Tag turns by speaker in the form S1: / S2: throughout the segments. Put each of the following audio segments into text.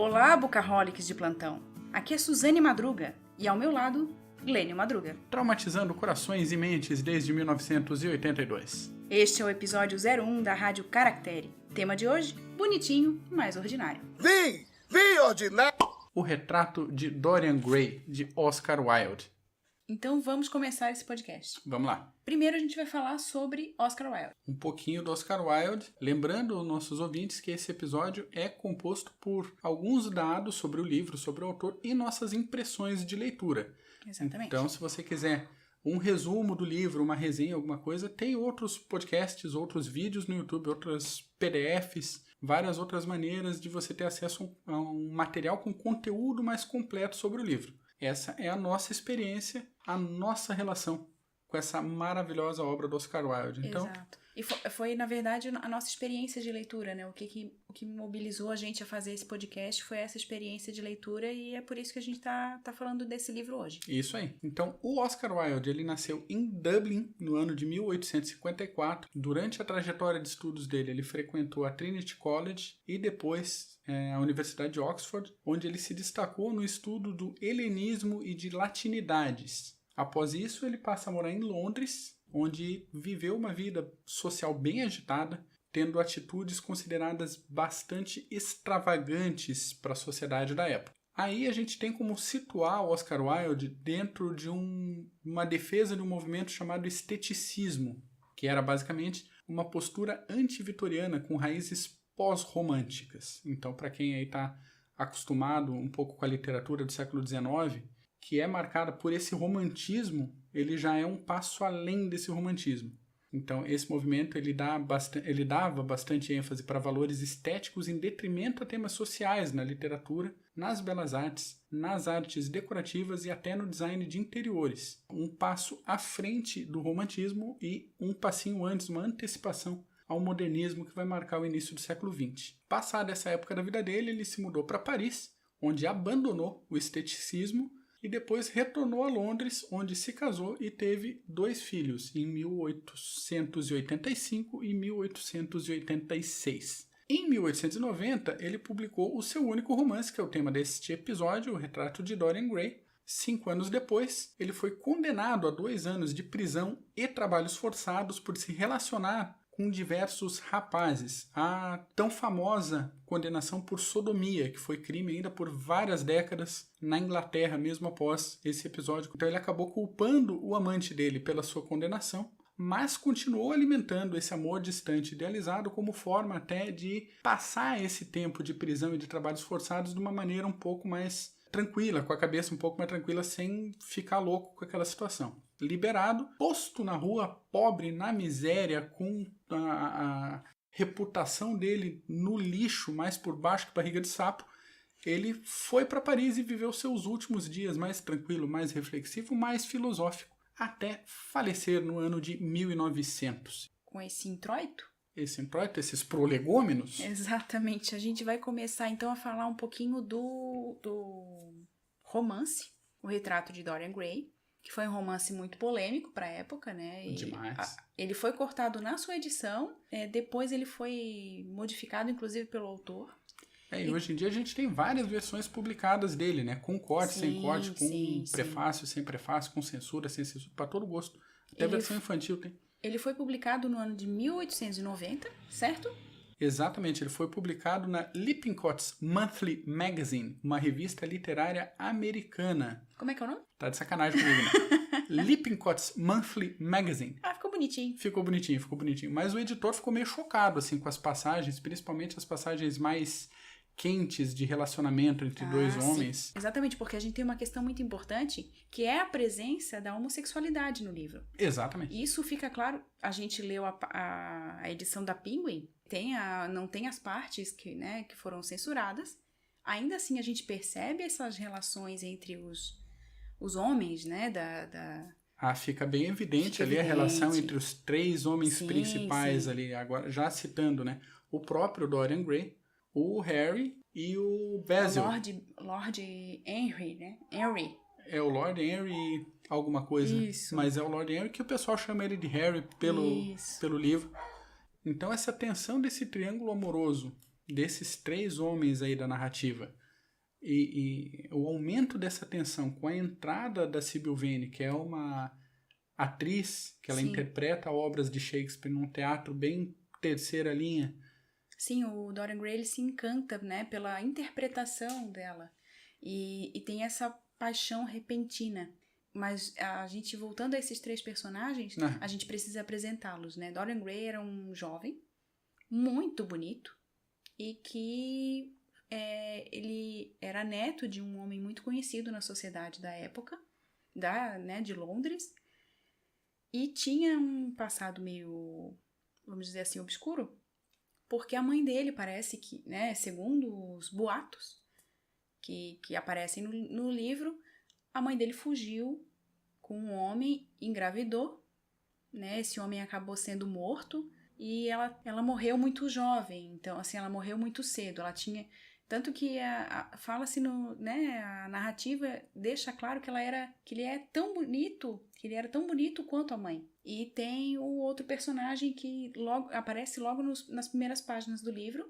S1: Olá, Bookaholics de plantão. Aqui é Suzane Madruga e ao meu lado, Glênio Madruga.
S2: Traumatizando corações e mentes desde 1982.
S1: Este é o episódio 01 da Rádio Caractere. Tema de hoje, bonitinho, mais ordinário.
S3: Vim ordinário!
S2: O Retrato de Dorian Gray, de Oscar Wilde.
S1: Então vamos começar esse podcast.
S2: Vamos lá.
S1: Primeiro a gente vai falar sobre Oscar Wilde.
S2: Um pouquinho do Oscar Wilde, lembrando aos nossos ouvintes que esse episódio é composto por alguns dados sobre o livro, sobre o autor e nossas impressões de leitura.
S1: Exatamente.
S2: Então, se você quiser um resumo do livro, uma resenha, alguma coisa, tem outros podcasts, outros vídeos no YouTube, outras PDFs, várias outras maneiras de você ter acesso a um material com conteúdo mais completo sobre o livro. Essa é a nossa experiência, a nossa relação com essa maravilhosa obra do Oscar Wilde. Então,
S1: exato. E foi, na verdade, a nossa experiência de leitura, né? O que mobilizou a gente a fazer esse podcast foi essa experiência de leitura e é por isso que a gente tá falando desse livro hoje.
S2: Isso aí. Então, o Oscar Wilde, ele nasceu em Dublin no ano de 1854. Durante a trajetória de estudos dele, ele frequentou a Trinity College e depois a Universidade de Oxford, onde ele se destacou no estudo do helenismo e de latinidades. Após isso, ele passa a morar em Londres, onde viveu uma vida social bem agitada, tendo atitudes consideradas bastante extravagantes para a sociedade da época. Aí a gente tem como situar o Oscar Wilde dentro de uma defesa de um movimento chamado esteticismo, que era basicamente uma postura anti-vitoriana com raízes pós-românticas. Então, para quem aí está acostumado um pouco com a literatura do século XIX, que é marcada por esse romantismo, ele já é um passo além desse romantismo. Então, esse movimento ele dava bastante ênfase para valores estéticos em detrimento a temas sociais na literatura, nas belas artes, nas artes decorativas e até no design de interiores. Um passo à frente do romantismo e um passinho antes, uma antecipação ao modernismo que vai marcar o início do século XX. Passada essa época da vida dele, ele se mudou para Paris, onde abandonou o esteticismo e depois retornou a Londres, onde se casou e teve 2 filhos, em 1885 e 1886. Em 1890, ele publicou o seu único romance, que é o tema deste episódio, O Retrato de Dorian Gray. 5 anos depois, ele foi condenado a 2 anos de prisão e trabalhos forçados por se relacionar com diversos rapazes. A tão famosa condenação por sodomia, que foi crime ainda por várias décadas na Inglaterra, mesmo após esse episódio. Então ele acabou culpando o amante dele pela sua condenação, mas continuou alimentando esse amor distante idealizado como forma até de passar esse tempo de prisão e de trabalhos forçados de uma maneira um pouco mais tranquila, com a cabeça um pouco mais tranquila, sem ficar louco com aquela situação. Liberado, posto na rua, pobre, na miséria, com a reputação dele no lixo, mais por baixo que barriga de sapo, ele foi para Paris e viveu seus últimos dias mais tranquilo, mais reflexivo, mais filosófico, até falecer no ano de 1900.
S1: Com esse introito?
S2: Esse introito, esses prolegômenos?
S1: Exatamente. A gente vai começar então a falar um pouquinho do romance, O Retrato de Dorian Gray, que foi um romance muito polêmico para a época, né?
S2: Demais.
S1: Ele foi cortado na sua edição, depois ele foi modificado, inclusive, pelo autor.
S2: E hoje em dia a gente tem várias versões publicadas dele, né? Com corte, sem corte, com prefácio, sem prefácio, com censura, sem censura, para todo gosto. Até a versão infantil tem.
S1: Ele foi publicado no ano de 1890, certo?
S2: Exatamente, ele foi publicado na Lippincott's Monthly Magazine, uma revista literária americana.
S1: Como é que é o nome?
S2: Tá de sacanagem comigo, né? Lippincott's Monthly Magazine.
S1: Ah, ficou bonitinho.
S2: Ficou bonitinho. Mas o editor ficou meio chocado, assim, com as passagens, principalmente as passagens mais quentes de relacionamento entre dois homens.
S1: Sim. Exatamente, porque a gente tem uma questão muito importante, que é a presença da homossexualidade no livro.
S2: Exatamente.
S1: Isso fica claro, a gente leu a edição da Penguin, não tem as partes que foram censuradas, ainda assim a gente percebe essas relações entre os homens, né,
S2: fica bem evidente ali a relação entre os 3 homens principais ali, agora já citando, né, o próprio Dorian Gray, o Harry e o Basil.
S1: Lord Henry, né? Henry.
S2: É o Lord Henry alguma coisa.
S1: Isso.
S2: Mas é o Lord Henry que o pessoal chama ele de Harry pelo livro. Então essa tensão desse triângulo amoroso, desses 3 homens aí da narrativa, E o aumento dessa tensão com a entrada da Sybil Vane, que é uma atriz que ela
S1: Sim.
S2: interpreta obras de Shakespeare num teatro bem terceira linha.
S1: Sim, o Dorian Gray ele se encanta, né, pela interpretação dela. E tem essa paixão repentina. Mas a gente, voltando a esses 3 personagens, a gente precisa apresentá-los, né? Dorian Gray era um jovem, muito bonito, e que ele era neto de um homem muito conhecido na sociedade da época, de Londres, e tinha um passado meio, vamos dizer assim, obscuro, porque a mãe dele parece que, né, segundo os boatos que aparecem no livro, a mãe dele fugiu com um homem, engravidou, né, esse homem acabou sendo morto, e ela morreu muito jovem, então, assim, ela morreu muito cedo, ela tinha... Tanto que fala-se a narrativa deixa claro que ele era tão bonito quanto a mãe. E tem o outro personagem que aparece logo nas primeiras páginas do livro.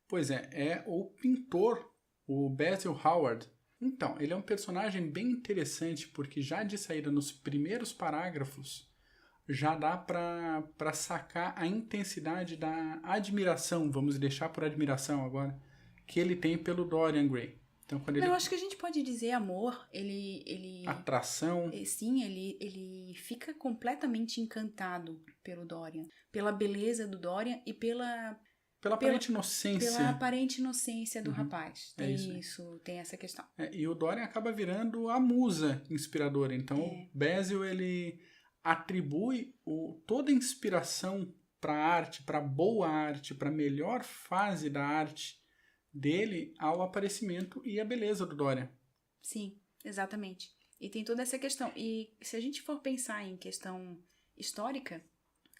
S2: Pois é o pintor, o Basil Hallward. Então, ele é um personagem bem interessante, porque já de saída nos primeiros parágrafos, já dá para sacar a intensidade da admiração, vamos deixar por admiração agora, que ele tem pelo Dorian Gray. Então, quando
S1: eu acho que a gente pode dizer amor, ele
S2: atração.
S1: Sim, ele fica completamente encantado pelo Dorian, pela beleza do Dorian e pela
S2: aparente inocência.
S1: Pela aparente inocência do rapaz. Tem essa questão.
S2: E o Dorian acaba virando a musa inspiradora. Então, o Basil, ele atribui toda a inspiração para a arte, para a boa arte, para a melhor fase da arte dele ao aparecimento e a beleza do Dorian.
S1: Sim, exatamente. E tem toda essa questão. E se a gente for pensar em questão histórica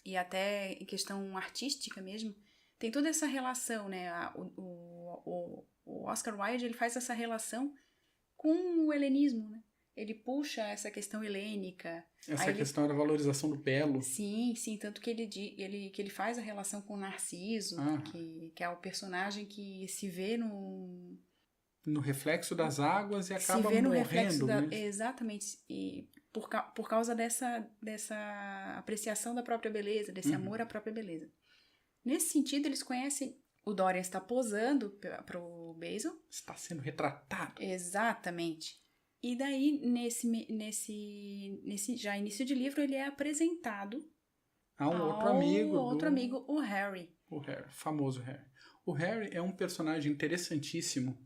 S1: e até em questão artística mesmo, tem toda essa relação, né? O Oscar Wilde, ele faz essa relação com o helenismo, né? Ele puxa essa questão helênica.
S2: Essa questão da valorização do belo.
S1: Sim, tanto que ele faz a relação com Narciso, que é o personagem que se vê
S2: no reflexo das águas e acaba
S1: se vê no
S2: morrendo.
S1: Reflexo exatamente. E por causa dessa apreciação da própria beleza, desse amor à própria beleza. Nesse sentido, eles conhecem... O Dorian está posando para o Basil.
S2: Está sendo retratado.
S1: Exatamente. E daí, nesse já início de livro, ele é apresentado
S2: a um
S1: outro amigo, o Harry.
S2: O Harry, famoso Harry. O Harry é um personagem interessantíssimo,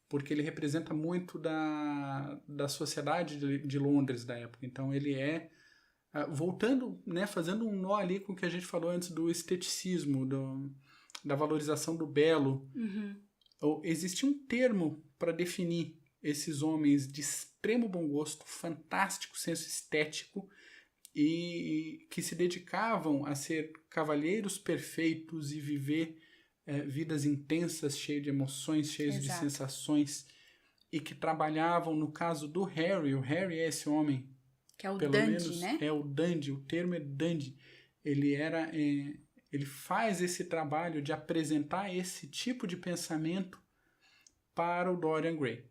S2: porque ele representa muito da sociedade de Londres da época. Então, ele é... voltando, né, fazendo um nó ali com o que a gente falou antes do esteticismo, da valorização do belo. Existe um termo para definir esses homens de extremo bom gosto, fantástico senso estético, e que se dedicavam a ser cavalheiros perfeitos e viver vidas intensas, cheias de emoções, cheias de sensações, e que trabalhavam, no caso do Harry, o Harry é esse homem,
S1: que é o
S2: pelo
S1: dandy,
S2: menos,
S1: né?
S2: É o dandy, o termo é dandy. Ele faz esse trabalho de apresentar esse tipo de pensamento para o Dorian Gray.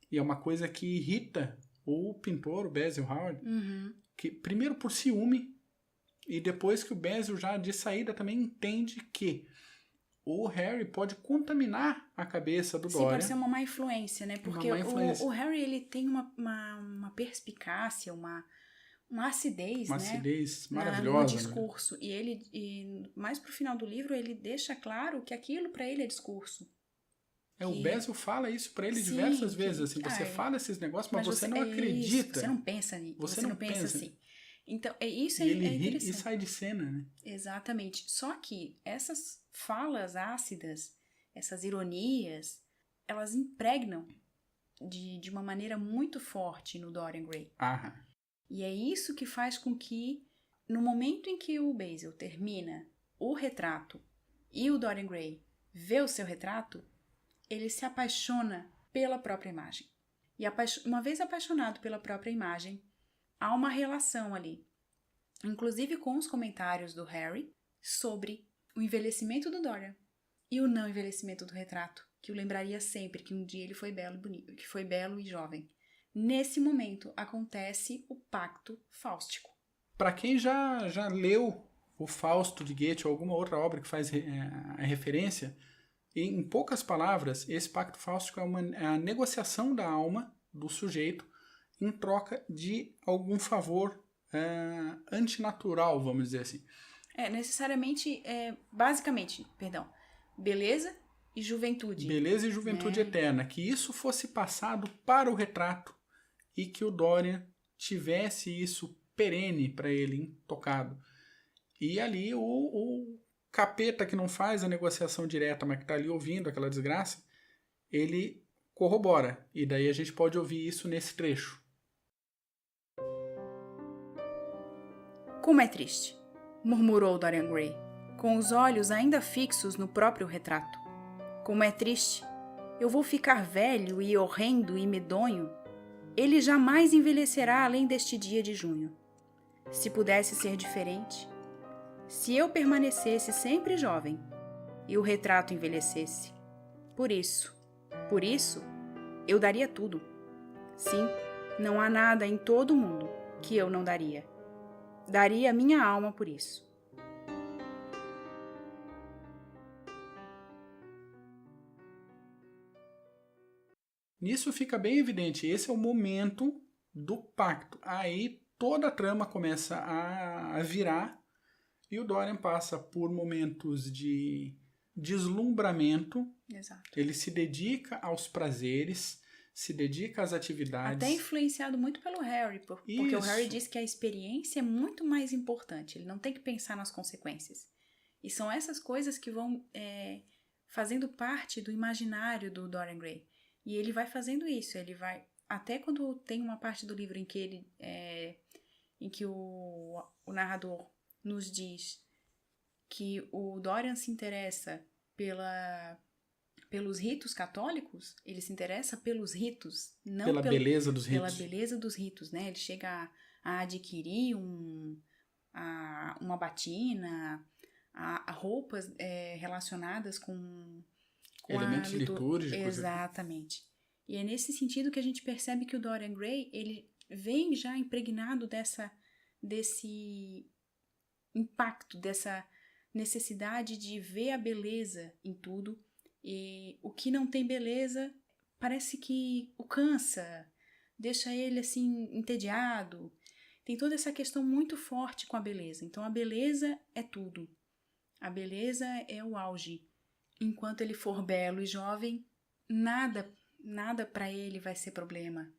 S2: E é uma coisa que irrita o pintor, o Basil Hallward, que primeiro por ciúme, e depois que o Basil já de saída também entende que o Harry pode contaminar a cabeça do Dorian.
S1: Sim, pode ser uma má influência, né? Porque o Harry, ele tem uma perspicácia, uma acidez,
S2: uma
S1: né?
S2: acidez maravilhosa.
S1: No discurso. Né? E mais pro final do livro, ele deixa claro que aquilo para ele é discurso.
S2: O Basil fala isso para ele diversas vezes, assim, você fala esses negócios, mas você não acredita.
S1: Isso, você não pensa nisso. Você não pensa assim. Então, isso
S2: ele
S1: é interessante.
S2: Ri e sai de cena, né?
S1: Exatamente. Só que essas falas ácidas, essas ironias, elas impregnam de uma maneira muito forte no Dorian Gray. E é isso que faz com que, no momento em que o Basil termina o retrato e o Dorian Gray vê o seu retrato, ele se apaixona pela própria imagem. E uma vez apaixonado pela própria imagem, há uma relação ali, inclusive com os comentários do Harry, sobre o envelhecimento do Dorian e o não envelhecimento do retrato que o lembraria sempre que um dia ele foi belo e bonito, que foi belo e jovem. Nesse momento acontece o pacto fáustico.
S2: Para quem já leu o Fausto de Goethe ou alguma outra obra que faz a referência, em poucas palavras, esse pacto fáustico é a negociação da alma do sujeito em troca de algum favor antinatural, vamos dizer assim.
S1: Basicamente, beleza e juventude.
S2: Beleza e juventude eterna. Que isso fosse passado para o retrato e que o Dorian tivesse isso perene para ele, intocado. E ali o capeta que não faz a negociação direta, mas que está ali ouvindo aquela desgraça, ele corrobora. E daí a gente pode ouvir isso nesse trecho.
S1: Como é triste, murmurou Dorian Gray, com os olhos ainda fixos no próprio retrato. Como é triste. Eu vou ficar velho e horrendo e medonho. Ele jamais envelhecerá além deste dia de junho. Se pudesse ser diferente, se eu permanecesse sempre jovem e o retrato envelhecesse. Por isso, eu daria tudo. Sim, não há nada em todo o mundo que eu não daria. Daria minha alma por isso.
S2: Nisso fica bem evidente, esse é o momento do pacto. Aí toda a trama começa a virar e o Dorian passa por momentos de deslumbramento.
S1: Exato.
S2: Ele se dedica aos prazeres, se dedica às atividades.
S1: Até influenciado muito pelo Harry, porque o Harry diz que a experiência é muito mais importante, ele não tem que pensar nas consequências. E são essas coisas que vão fazendo parte do imaginário do Dorian Gray. E ele vai fazendo isso, ele vai... Até quando tem uma parte do livro em que o narrador nos diz que o Dorian se interessa pelos ritos católicos, ele se interessa pelos ritos, não
S2: pela beleza dos ritos.
S1: Pela beleza dos ritos, né? Ele chega a adquirir uma batina, a roupas relacionadas com
S2: elementos litúrgicos.
S1: Exatamente. E é nesse sentido que a gente percebe que o Dorian Gray, ele vem já impregnado desse impacto, dessa necessidade de ver a beleza em tudo. E o que não tem beleza parece que o cansa, deixa ele assim entediado. Tem toda essa questão muito forte com a beleza. Então a beleza é tudo. A beleza é o auge. Enquanto ele for belo e jovem, nada para ele vai ser problema.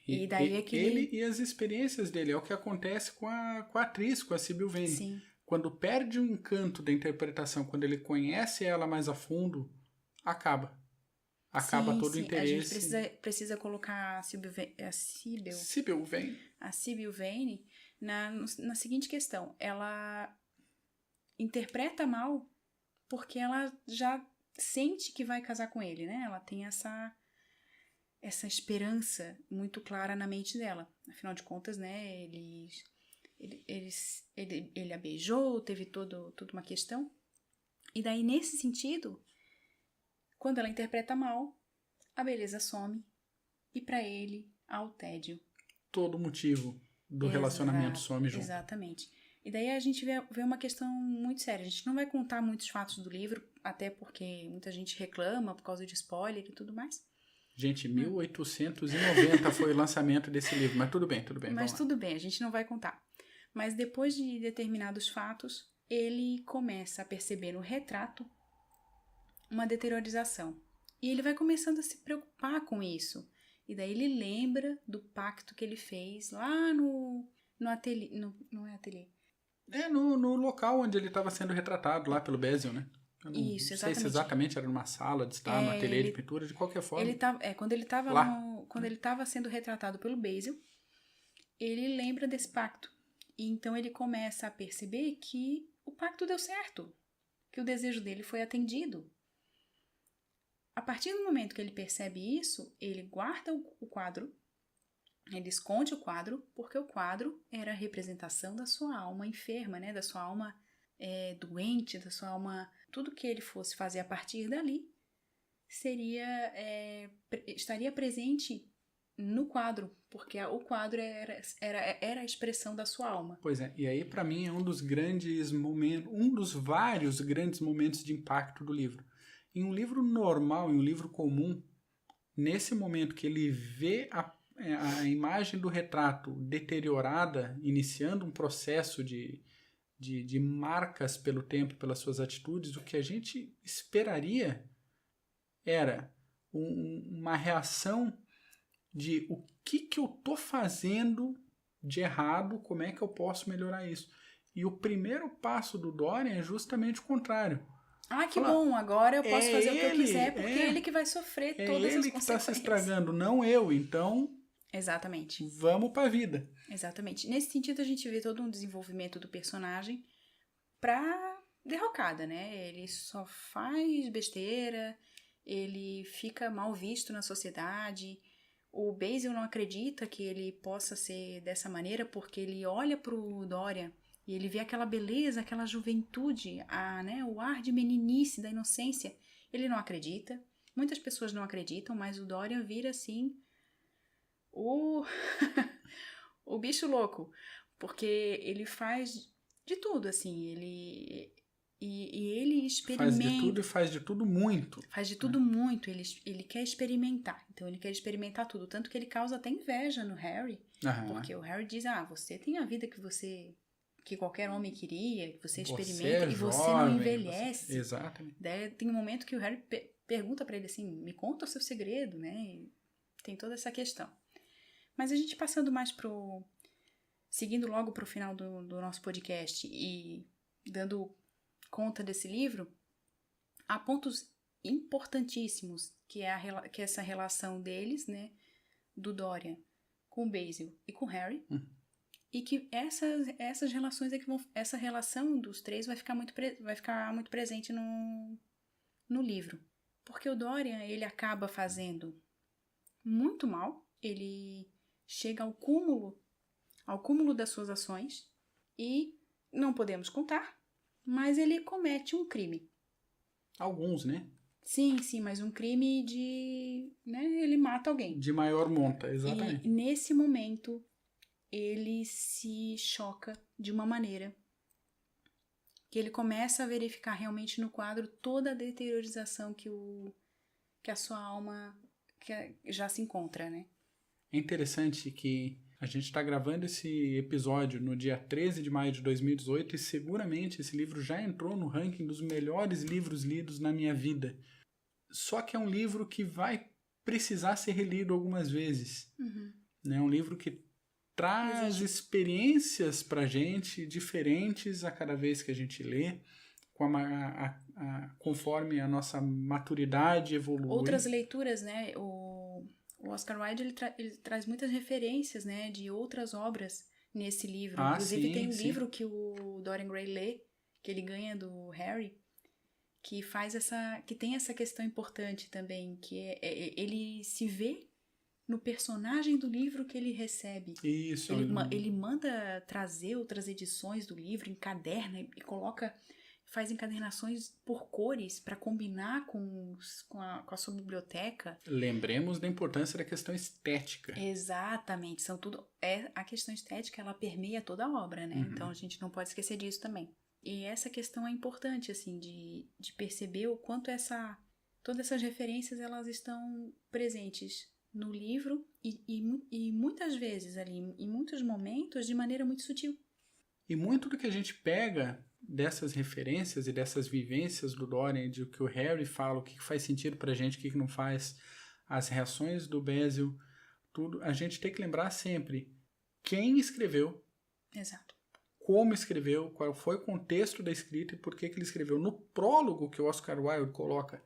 S1: E daí é que
S2: ele e as experiências dele, é o que acontece com a atriz, com a Sybil Vane.
S1: Sim.
S2: Quando perde o encanto da interpretação, quando ele conhece ela mais a fundo, acaba todo o interesse.
S1: A gente precisa colocar a Sybil Vane na seguinte questão. Ela interpreta mal porque ela já sente que vai casar com ele, né? Ela tem essa esperança muito clara na mente dela. Afinal de contas, né? Ele a beijou, teve toda uma questão. E daí, nesse sentido, quando ela interpreta mal, a beleza some e para ele há o tédio.
S2: Todo o motivo do relacionamento some junto.
S1: Exatamente. E daí a gente vê uma questão muito séria. A gente não vai contar muitos fatos do livro, até porque muita gente reclama por causa de spoiler e tudo mais.
S2: Gente, 1890 foi o lançamento desse livro, mas tudo bem.
S1: Mas tudo bem, a gente não vai contar. Mas depois de determinados fatos, ele começa a perceber no retrato uma deteriorização. E ele vai começando a se preocupar com isso. E daí ele lembra do pacto que ele fez lá no ateliê. Não é ateliê.
S2: No local onde ele estava sendo retratado, lá pelo Basil, né?
S1: Isso, exatamente.
S2: Não sei se exatamente era numa sala de estar, no ateliê de pintura, de qualquer forma.
S1: Quando ele estava sendo retratado pelo Basil, ele lembra desse pacto. E então ele começa a perceber que o pacto deu certo, que o desejo dele foi atendido. A partir do momento que ele percebe isso, ele guarda o quadro, ele esconde o quadro, porque o quadro era a representação da sua alma enferma, né? Da sua alma doente, da sua alma... Tudo que ele fosse fazer a partir dali estaria presente no quadro, porque o quadro era a expressão da sua alma.
S2: Pois é, e aí pra mim é um dos grandes momentos, um dos vários grandes momentos de impacto do livro. Em um livro normal, em um livro comum, nesse momento que ele vê a imagem do retrato deteriorada, iniciando um processo de marcas pelo tempo, pelas suas atitudes, o que a gente esperaria era uma reação de o que eu tô fazendo de errado, como é que eu posso melhorar isso. E o primeiro passo do Dorian é justamente o contrário.
S1: Ah, que bom, agora eu posso fazer o que eu quiser, porque é ele que vai sofrer todas as consequências. É ele que está
S2: se estragando, não eu, então...
S1: Exatamente.
S2: Vamos pra vida.
S1: Exatamente. Nesse sentido, a gente vê todo um desenvolvimento do personagem pra derrocada, né? Ele só faz besteira, ele fica mal visto na sociedade. O Basil não acredita que ele possa ser dessa maneira porque ele olha pro Dorian e ele vê aquela beleza, aquela juventude, o ar de meninice, da inocência. Ele não acredita. Muitas pessoas não acreditam, mas o Dorian vira, assim, o bicho louco. Porque ele faz de tudo, assim. Ele experimenta.
S2: Faz de tudo e faz de tudo muito.
S1: Faz de tudo muito. Ele quer experimentar. Então, ele quer experimentar tudo. Tanto que ele causa até inveja no Harry. Porque o Harry diz, você tem a vida que qualquer homem queria, que você experimenta e você não envelhece.
S2: Exatamente.
S1: Daí tem um momento que o Harry pergunta pra ele assim, me conta o seu segredo, né? E tem toda essa questão. Mas a gente passando mais seguindo logo pro final do nosso podcast e dando conta desse livro, há pontos importantíssimos que é essa relação deles, né? Do Dorian com o Basil e com o Harry. E que essas relações essa relação dos três vai ficar muito presente no livro. Porque o Dorian, ele acaba fazendo muito mal, ele chega ao cúmulo das suas ações e não podemos contar, mas ele comete um crime.
S2: Alguns, né?
S1: Sim, mas um crime de... né, ele mata alguém.
S2: De maior monta, exatamente.
S1: E nesse momento ele se choca de uma maneira que ele começa a verificar realmente no quadro toda a deteriorização que a sua alma já se encontra, né?
S2: É interessante que a gente está gravando esse episódio no dia 13 de maio de 2018 e seguramente esse livro já entrou no ranking dos melhores livros lidos na minha vida. Só que é um livro que vai precisar ser relido algumas vezes. Né? É um livro que traz experiências pra gente diferentes a cada vez que a gente lê, conforme a nossa maturidade evolui.
S1: Outras leituras, né? O Oscar Wilde ele traz muitas referências, né, de outras obras nesse livro. Inclusive tem um livro que o Dorian Gray lê, que ele ganha do Harry, que tem essa questão importante também, que ele se vê no personagem do livro que ele recebe.
S2: Isso.
S1: Ele manda trazer outras edições do livro, encaderna e faz encadernações por cores para combinar com a sua biblioteca.
S2: Lembremos da importância da questão estética.
S1: Exatamente. A questão estética, ela permeia toda a obra, né? Então a gente não pode esquecer disso também. E essa questão é importante, assim, de perceber o quanto todas essas referências, elas estão presentes no livro e muitas vezes ali, em muitos momentos, de maneira muito sutil.
S2: E muito do que a gente pega dessas referências e dessas vivências do Dorian, de que o Harry fala, o que faz sentido pra gente, o que não faz, as reações do Basil, tudo, a gente tem que lembrar sempre quem escreveu.
S1: Exato.
S2: Como escreveu, qual foi o contexto da escrita e por que ele escreveu. No prólogo que o Oscar Wilde coloca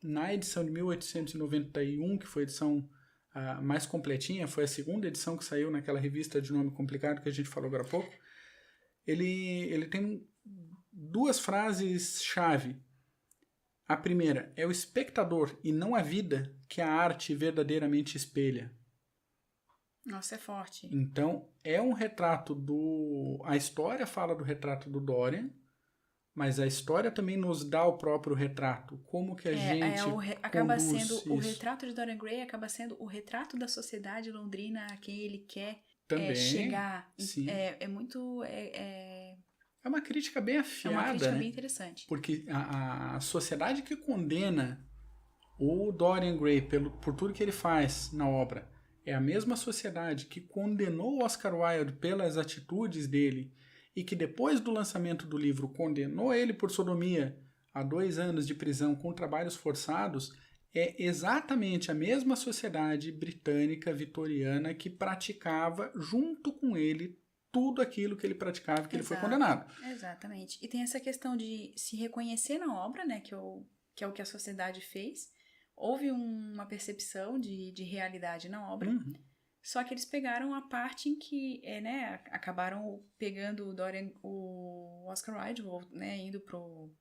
S2: na edição de 1891, que foi a edição mais completinha, foi a segunda edição que saiu naquela revista de nome complicado que a gente falou agora há pouco, ele tem duas frases-chave. A primeira é o espectador e não a vida que a arte verdadeiramente espelha.
S1: Nossa, é forte.
S2: Então, é um retrato a história fala do retrato do Dorian, mas a história também nos dá o próprio retrato. Como que a gente
S1: acaba
S2: conduz
S1: sendo
S2: isso.
S1: o retrato de Dorian Gray acaba sendo o retrato da sociedade londrina a quem ele quer
S2: Também,
S1: chegar.
S2: sim.
S1: É muito
S2: É uma crítica bem afiada,
S1: uma crítica
S2: né?
S1: bem interessante.
S2: Porque a sociedade que condena o Dorian Gray por tudo que ele faz na obra é a mesma sociedade que condenou o Oscar Wilde pelas atitudes dele e que depois do lançamento do livro condenou ele por sodomia a 2 anos de prisão com trabalhos forçados, é exatamente a mesma sociedade britânica vitoriana que praticava junto com ele tudo aquilo que ele praticava, que ele foi condenado.
S1: Exatamente. E tem essa questão de se reconhecer na obra, né, que é o que a sociedade fez. Houve uma percepção de realidade na obra, só que eles pegaram a parte em que, acabaram pegando o Oscar Wilde, né, indo pro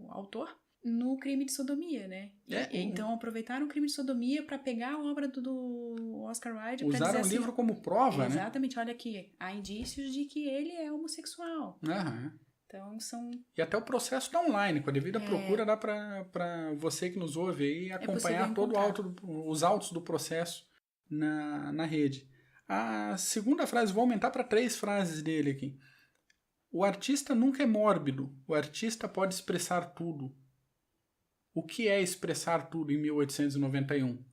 S1: autor, no crime de sodomia, né? Então aproveitaram o crime de sodomia para pegar a obra do Oscar Wilde.
S2: Usaram o livro como prova, né?
S1: Exatamente, olha aqui, há indícios de que ele é homossexual. Então são...
S2: E até o processo está online, com a devida procura dá para você que nos ouve aí acompanhar os autos do processo na rede. A segunda frase, vou aumentar para 3 frases dele aqui. O artista nunca é mórbido, o artista pode expressar tudo. O que é expressar tudo em 1891?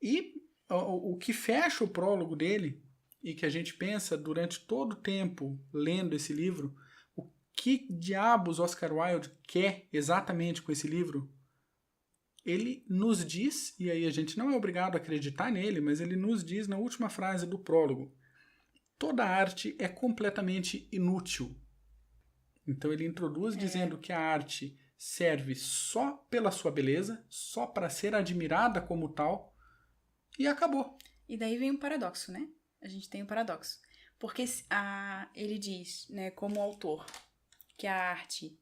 S2: E o que fecha o prólogo dele, e que a gente pensa durante todo o tempo lendo esse livro, o que diabos Oscar Wilde quer exatamente com esse livro? Ele nos diz, e aí a gente não é obrigado a acreditar nele, mas ele nos diz na última frase do prólogo: toda arte é completamente inútil. Então ele introduz dizendo que a arte serve só pela sua beleza, só para ser admirada como tal, e acabou.
S1: E daí vem um paradoxo, né? A gente tem um paradoxo. Porque ele diz, né, como autor, que a arte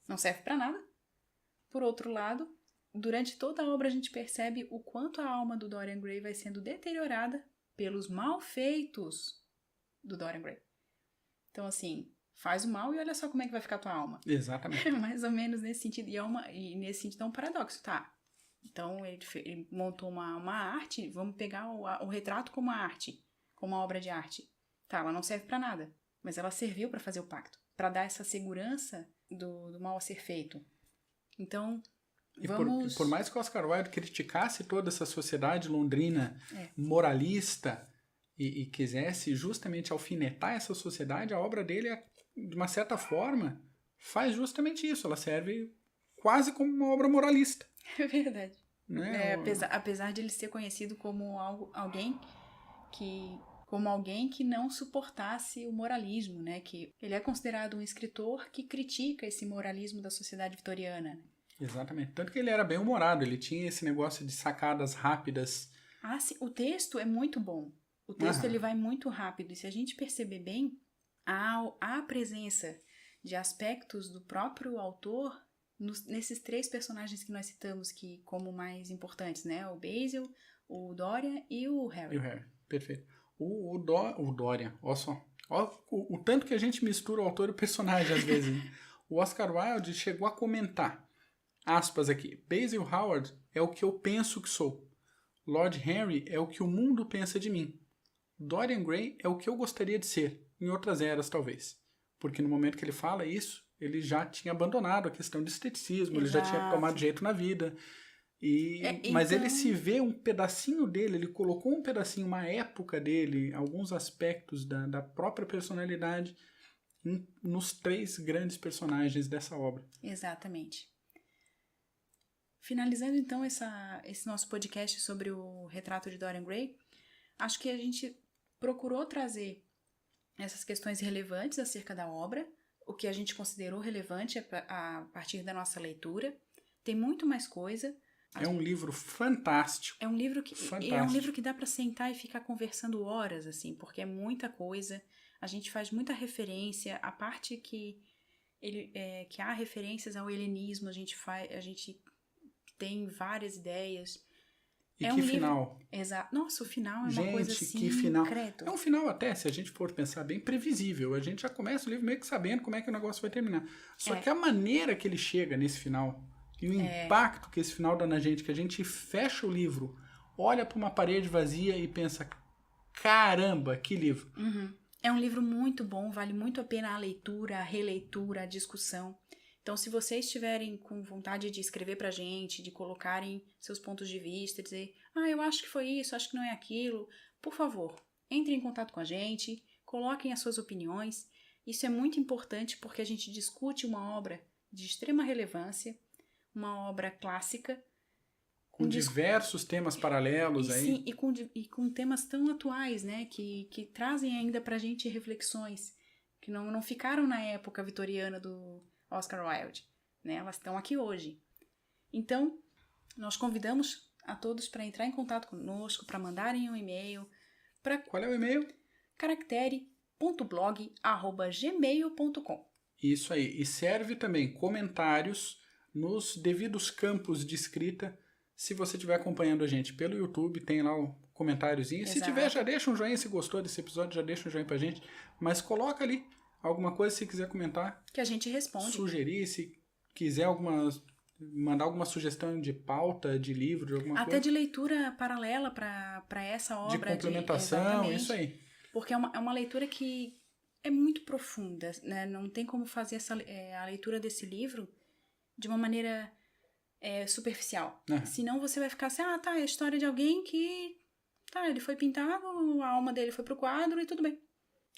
S1: não serve para nada. Por outro lado, durante toda a obra a gente percebe o quanto a alma do Dorian Gray vai sendo deteriorada pelos malfeitos do Dorian Gray. Então, assim, faz o mal e olha só como é que vai ficar a tua alma.
S2: Exatamente.
S1: Mais ou menos nesse sentido. E nesse sentido é um paradoxo, tá? Então, ele montou uma arte, vamos pegar o retrato como uma arte, como uma obra de arte. Tá, ela não serve pra nada, mas ela serviu pra fazer o pacto, pra dar essa segurança do mal a ser feito. Então, vamos...
S2: Por mais que o Oscar Wilde criticasse toda essa sociedade londrina moralista e quisesse justamente alfinetar essa sociedade, a obra dele, de uma certa forma, faz justamente isso. Ela serve quase como uma obra moralista.
S1: É verdade.
S2: Né?
S1: Apesar de ele ser conhecido como alguém que não suportasse o moralismo, né? Que ele é considerado um escritor que critica esse moralismo da sociedade vitoriana. Né?
S2: Exatamente. Tanto que ele era bem humorado, ele tinha esse negócio de sacadas rápidas.
S1: Sim. O texto é muito bom. O texto ele vai muito rápido. E se a gente perceber bem, há a presença de aspectos do próprio autor nesses 3 personagens que nós citamos como mais importantes, né? O Basil, o Dorian e o Harry.
S2: E o Harry, perfeito. O Dorian, olha só. O tanto que a gente mistura o autor e o personagem às vezes. O Oscar Wilde chegou a comentar, aspas aqui, Basil Hallward é o que eu penso que sou. Lord Henry é o que o mundo pensa de mim. Dorian Gray é o que eu gostaria de ser, em outras eras talvez. Porque no momento que ele fala isso, ele já tinha abandonado a questão de esteticismo, ele já tinha tomado jeito na vida. Mas ele se vê um pedacinho dele, ele colocou um pedacinho, uma época dele, alguns aspectos da própria personalidade nos 3 grandes personagens dessa obra.
S1: Exatamente. Finalizando então esse nosso podcast sobre o retrato de Dorian Gray, acho que a gente procurou trazer essas questões relevantes acerca da obra, o que a gente considerou relevante a partir da nossa leitura. Tem muito mais coisa.
S2: É um livro fantástico.
S1: É um livro que dá para sentar e ficar conversando horas, assim, porque é muita coisa. A gente faz muita referência. A parte que há referências ao helenismo, a gente tem várias ideias.
S2: E
S1: É
S2: que
S1: um livro-
S2: final.
S1: Exato. Nossa, o final é uma
S2: Gente,
S1: coisa assim,
S2: que final.
S1: credo.
S2: É um final até, se a gente for pensar bem, previsível. A gente já começa o livro meio que sabendo como é que o negócio vai terminar. Só que a maneira que ele chega nesse final, e o impacto que esse final dá na gente, que a gente fecha o livro, olha para uma parede vazia e pensa, caramba, que livro.
S1: É um livro muito bom, vale muito a pena a leitura, a releitura, a discussão. Então, se vocês estiverem com vontade de escrever pra gente, de colocarem seus pontos de vista, dizer, eu acho que foi isso, acho que não é aquilo, por favor, entrem em contato com a gente, coloquem as suas opiniões. Isso é muito importante porque a gente discute uma obra de extrema relevância, uma obra clássica,
S2: Com diversos temas paralelos aí.
S1: sim, e com temas tão atuais, né, que trazem ainda pra gente reflexões que não ficaram na época vitoriana do Oscar Wilde, né, elas estão aqui hoje. Então, nós convidamos a todos para entrar em contato conosco, para mandarem um e-mail para
S2: Qual é o e-mail?
S1: caractere.blog@gmail.com.
S2: Isso aí. E serve também comentários nos devidos campos de escrita. Se você estiver acompanhando a gente pelo YouTube, tem lá o comentáriozinho. Se
S1: Exato.
S2: tiver, já deixa um joinha. Se gostou desse episódio, já deixa um joinha pra gente. Mas coloca ali alguma coisa se quiser comentar.
S1: Que a gente responde.
S2: Sugerir, se quiser mandar alguma sugestão de pauta, de livro, de alguma
S1: Até
S2: coisa.
S1: de leitura paralela para essa
S2: De
S1: obra.
S2: complementação,
S1: Exatamente.
S2: isso aí.
S1: Porque é uma leitura que é muito profunda, né? Não tem como fazer a leitura desse livro de uma maneira superficial. Senão você vai ficar assim, é a história de alguém que, ele foi pintado, a alma dele foi pro quadro e tudo bem.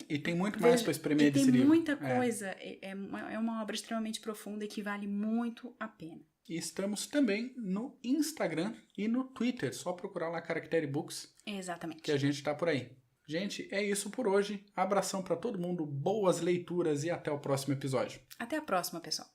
S2: E tem muito mais para espremer desse livro.
S1: Tem muita coisa. É uma obra extremamente profunda e que vale muito a pena.
S2: E estamos também no Instagram e no Twitter. Só procurar lá Caractere Books,
S1: Exatamente.
S2: que a gente tá por aí. Gente, é isso por hoje. Abração para todo mundo, boas leituras e até o próximo episódio.
S1: Até a próxima, pessoal.